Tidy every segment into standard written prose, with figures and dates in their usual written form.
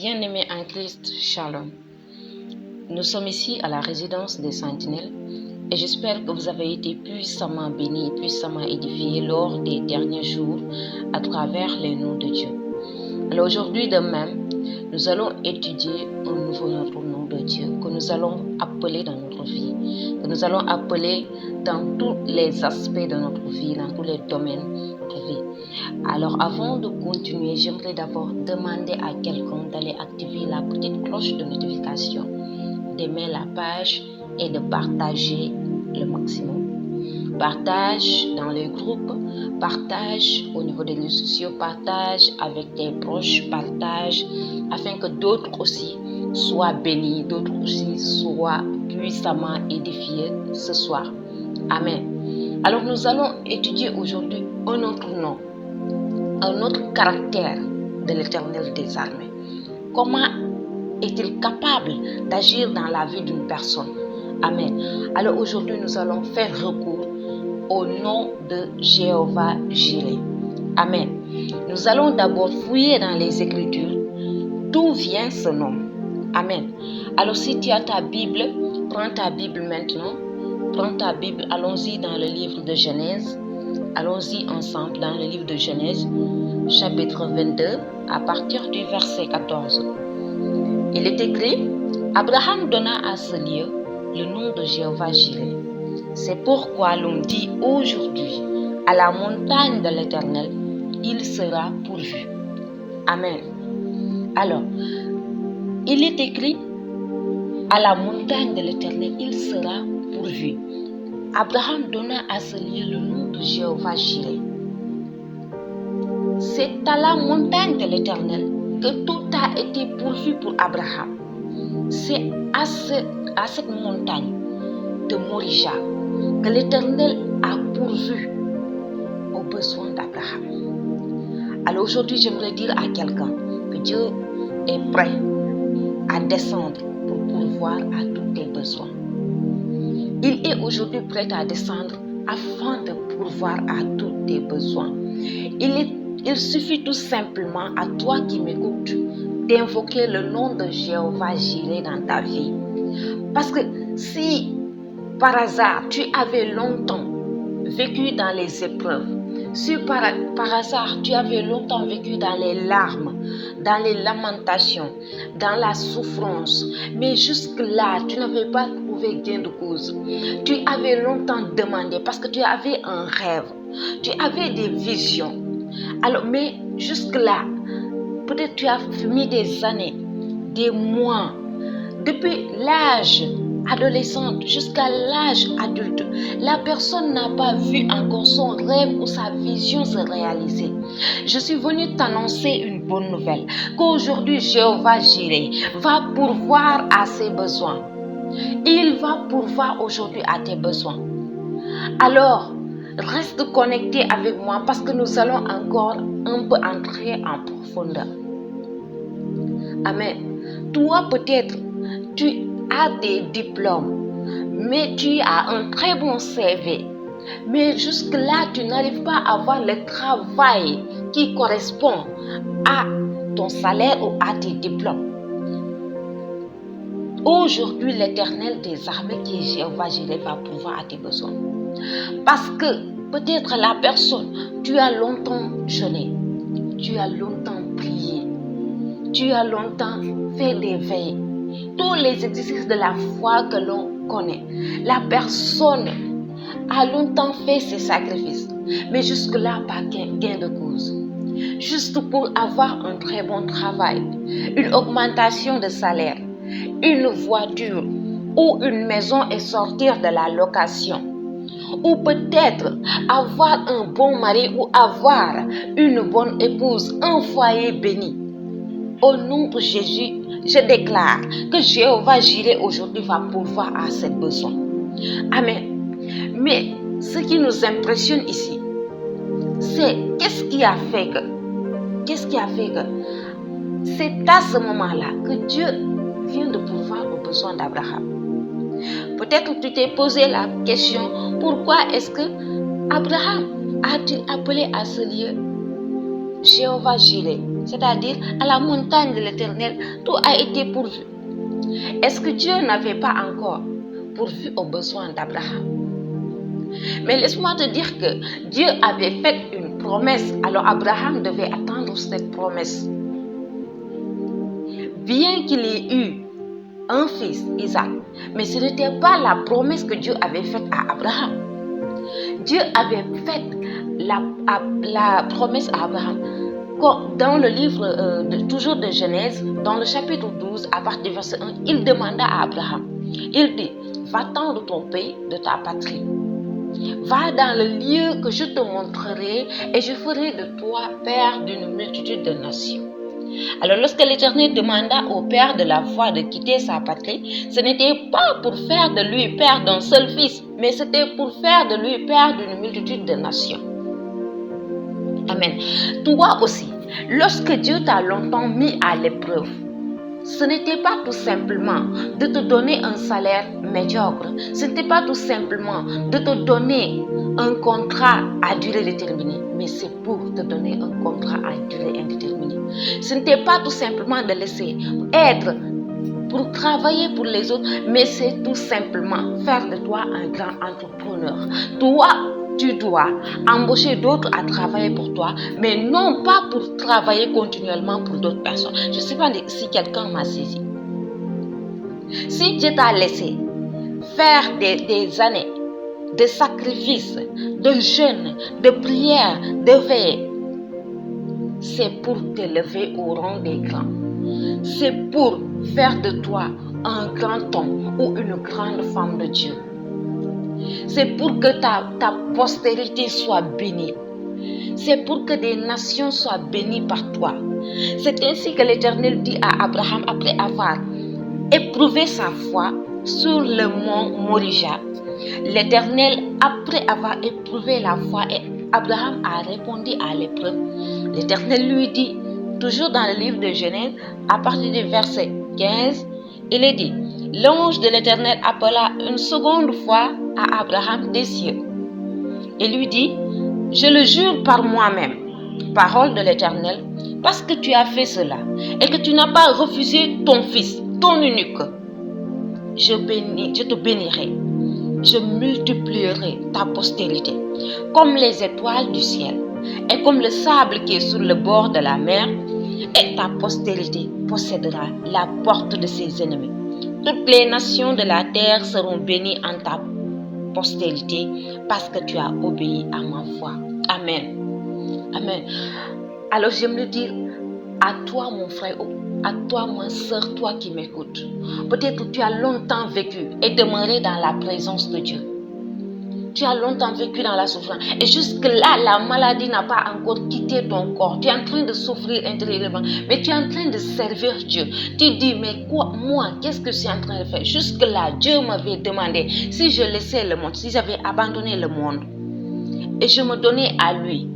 Bien-aimés en Christ, Shalom. Nous sommes ici à la résidence des Sentinelles et j'espère que vous avez été puissamment bénis et puissamment édifiés lors des derniers jours à travers les noms de Dieu. Alors aujourd'hui de même, nous allons étudier un nouveau nom de Dieu que nous allons appeler dans notre vie, que nous allons appeler dans tous les aspects de notre vie, dans tous les domaines de notre vie. Alors avant de continuer, j'aimerais d'abord demander à quelqu'un d'aller activer la petite cloche de notification, d'aimer la page et de partager le maximum. Partage dans les groupes, partage au niveau des réseaux sociaux, partage avec tes proches, partage afin que d'autres aussi soient bénis, d'autres aussi soient puissamment édifiés ce soir. Amen. Alors nous allons étudier aujourd'hui un autre nom, un autre caractère de l'Éternel des armées. Comment est-il capable d'agir dans la vie d'une personne? Amen. Alors aujourd'hui, nous allons faire recours au nom de Jéhovah Jireh. Amen. Nous allons d'abord fouiller dans les Écritures d'où vient ce nom. Amen. Alors si tu as ta Bible, prends ta Bible maintenant. Prends ta Bible, allons-y dans le livre de Genèse. Allons-y ensemble dans le livre de Genèse, chapitre 22, à partir du verset 14. Il est écrit, Abraham donna à ce lieu le nom de Jéhovah Jireh. C'est pourquoi l'on dit aujourd'hui, à la montagne de l'Éternel, il sera pourvu. Amen. Alors, il est écrit, à la montagne de l'Éternel, il sera pourvu. Abraham donna à ce lieu le nom de Jéhovah Jireh. C'est à la montagne de l'Éternel que tout a été pourvu pour Abraham. C'est à cette montagne de Morija que l'Éternel a pourvu aux besoins d'Abraham. Alors aujourd'hui, j'aimerais dire à quelqu'un que Dieu est prêt à descendre pour pourvoir à tous tes besoins. Il est aujourd'hui prêt à descendre afin de pourvoir à tous tes besoins. Il suffit tout simplement à toi qui m'écoutes d'invoquer le nom de Jéhovah Jireh dans ta vie. Parce que si par hasard tu avais longtemps vécu dans les épreuves, si par hasard tu avais longtemps vécu dans les larmes, dans les lamentations, dans la souffrance, mais jusque-là tu n'avais pas trouvé gain de cause, tu avais longtemps demandé parce que tu avais un rêve, tu avais des visions. Alors, mais jusque-là, peut-être tu as mis des années, des mois, depuis l'âge adolescent jusqu'à l'âge adulte, la personne n'a pas vu encore son rêve ou sa vision se réaliser. Je suis venue t'annoncer une bonne nouvelle, qu'aujourd'hui Jéhovah Jireh va pourvoir à ses besoins. Il va pourvoir aujourd'hui à tes besoins. Alors, reste connecté avec moi parce que nous allons encore un peu entrer en profondeur. Amen. Toi, peut-être, tu as des diplômes, mais tu as un très bon CV. Mais jusque-là, tu n'arrives pas à avoir le travail qui correspond à ton salaire ou à tes diplômes. Aujourd'hui, l'Éternel des armées qui est Jéhovah Jireh va pouvoir à tes besoins. Parce que peut-être la personne, tu as longtemps jeûné, tu as longtemps prié, tu as longtemps fait des veilles, tous les exercices de la foi que l'on connaît. La personne a longtemps fait ses sacrifices, mais jusque-là, pas gain de cause. Juste pour avoir un très bon travail, une augmentation de salaire, une voiture ou une maison et sortir de la location. Ou peut-être avoir un bon mari ou avoir une bonne épouse, un foyer béni. Au nom de Jésus, je déclare que Jéhovah Jireh aujourd'hui va pourvoir à ses besoins. Amen. Mais ce qui nous impressionne ici, c'est qu'est-ce qui a fait que c'est à ce moment-là que Dieu vient de pourvoir aux besoins d'Abraham. Peut-être que tu t'es posé la question, pourquoi est-ce que Abraham a-t-il appelé à ce lieu Jéhovah Jireh, c'est-à-dire à la montagne de l'Éternel, tout a été pourvu. Est-ce que Dieu n'avait pas encore pourvu aux besoins d'Abraham? Mais laisse-moi te dire que Dieu avait fait une promesse, alors Abraham devait attendre cette promesse. Bien qu'il ait eu un fils, Isaac, mais ce n'était pas la promesse que Dieu avait faite à Abraham. Dieu avait fait la promesse à Abraham. Dans le livre toujours de Genèse, dans le chapitre 12, à partir du verset 1, il demanda à Abraham, il dit, va-t'en de ton pays, de ta patrie. Va dans le lieu que je te montrerai et je ferai de toi père d'une multitude de nations. Alors lorsque l'Éternel demanda au père de la foi de quitter sa patrie, ce n'était pas pour faire de lui père d'un seul fils, mais c'était pour faire de lui père d'une multitude de nations. Amen. Toi aussi, lorsque Dieu t'a longtemps mis à l'épreuve, ce n'était pas tout simplement de te donner un salaire médiocre. Ce n'était pas tout simplement de te donner un contrat à durée déterminée, mais c'est pour te donner un contrat à durée indéterminée. Ce n'était pas tout simplement de laisser être pour travailler pour les autres, mais c'est tout simplement faire de toi un grand entrepreneur. Toi, tu dois embaucher d'autres à travailler pour toi, mais non pas pour travailler continuellement pour d'autres personnes. Je ne sais pas si quelqu'un m'a saisi. Si Dieu t'a laissé faire des années de sacrifices, de jeûnes, de prières, de veillées, c'est pour t'élever au rang des grands. C'est pour faire de toi un grand homme ou une grande femme de Dieu. C'est pour que ta postérité soit bénie. C'est pour que des nations soient bénies par toi. C'est ainsi que l'Éternel dit à Abraham après avoir éprouvé sa foi sur le mont Morija. L'Éternel, après avoir éprouvé la foi, et Abraham a répondu à l'épreuve. L'Éternel lui dit, toujours dans le livre de Genèse, à partir du verset 15, il est dit, l'ange de l'Éternel appela une seconde fois à Abraham des cieux et lui dit, je le jure par moi-même, parole de l'Éternel, parce que tu as fait cela et que tu n'as pas refusé ton fils, ton unique, je te bénirai, je multiplierai ta postérité comme les étoiles du ciel et comme le sable qui est sur le bord de la mer, et ta postérité possédera la porte de ses ennemis. Toutes les nations de la terre seront bénies en ta postérité parce que tu as obéi à ma voix. Amen. Amen. Alors j'aimerais dire à toi mon frère, à toi ma soeur, toi qui m'écoutes. Peut-être que tu as longtemps vécu et demeuré dans la présence de Dieu. Tu as longtemps vécu dans la souffrance. Et jusque-là, la maladie n'a pas encore quitté ton corps. Tu es en train de souffrir intérieurement. Mais tu es en train de servir Dieu. Tu dis, mais quoi, moi, qu'est-ce que je suis en train de faire? Jusque-là, Dieu m'avait demandé si je laissais le monde, si j'avais abandonné le monde. Et je me donnais à lui.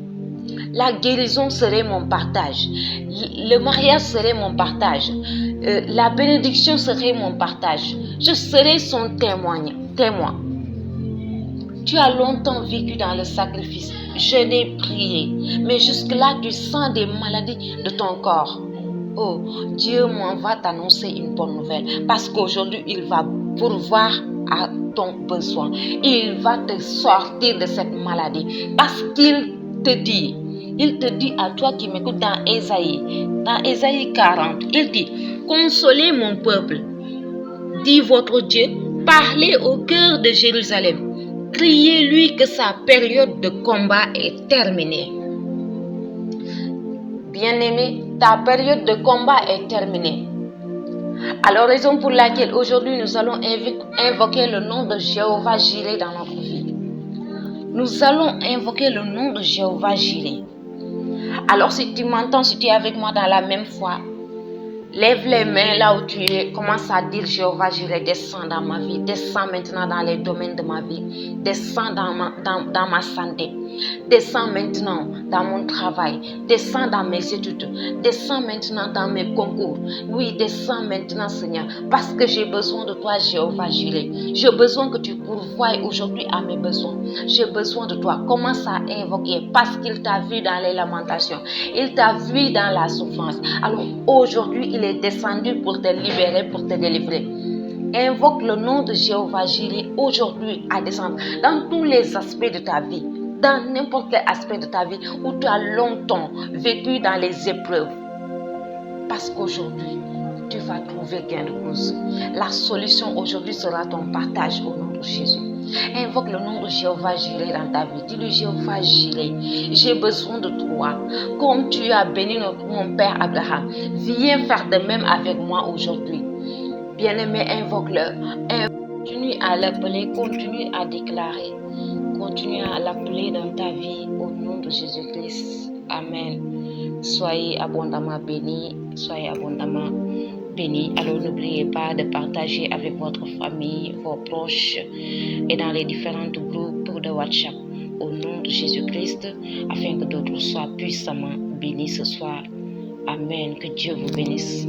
La guérison serait mon partage. Le mariage serait mon partage. La bénédiction serait mon partage. Je serai son témoin. Tu as longtemps vécu dans le sacrifice, jeûné, prié, mais jusque-là, tu sens des maladies de ton corps. Oh, Dieu m'envoie t'annoncer une bonne nouvelle, parce qu'aujourd'hui, il va pourvoir à ton besoin. Il va te sortir de cette maladie, parce qu'il te dit à toi qui m'écoutes dans Ésaïe 40, il dit, consolez mon peuple, dit votre Dieu, parlez au cœur de Jérusalem. Criez-lui que sa période de combat est terminée. Bien-aimé, ta période de combat est terminée. Alors, raison pour laquelle aujourd'hui nous allons invoquer le nom de Jéhovah Jireh dans notre vie. Nous allons invoquer le nom de Jéhovah Jireh. Alors, si tu m'entends, si tu es avec moi dans la même foi, lève les mains là où tu es, commence à dire Jéhovah Jireh, descends dans ma vie, descends maintenant dans les domaines de ma vie, descends dans ma santé, Descends maintenant dans mon travail, descends dans mes études, descends maintenant dans mes concours. Oui, descends maintenant, Seigneur, parce que j'ai besoin de toi, Jéhovah Jireh. J'ai besoin que tu pourvoies aujourd'hui à mes besoins. J'ai besoin de toi. Commence à invoquer parce qu'il t'a vu dans les lamentations. Il t'a vu dans la souffrance. Alors aujourd'hui, il est descendu pour te libérer, pour te délivrer. Invoque le nom de Jéhovah Jireh aujourd'hui à descendre dans tous les aspects de ta vie, dans n'importe quel aspect de ta vie où tu as longtemps vécu dans les épreuves. Parce qu'aujourd'hui, tu vas trouver gain de cause. La solution aujourd'hui sera ton partage au nom de Jésus. Invoque le nom de Jéhovah Jireh dans ta vie. Dis-lui, Jéhovah Jireh, j'ai besoin de toi. Comme tu as béni mon père Abraham, viens faire de même avec moi aujourd'hui. Bien-aimé, invoque-le. Continue à l'appeler, continue à déclarer. Continue à l'appeler dans ta vie au nom de Jésus-Christ. Amen. Soyez abondamment bénis. Soyez abondamment bénis. Alors n'oubliez pas de partager avec votre famille, vos proches et dans les différents groupes de WhatsApp au nom de Jésus-Christ afin que d'autres soient puissamment bénis ce soir. Amen. Que Dieu vous bénisse.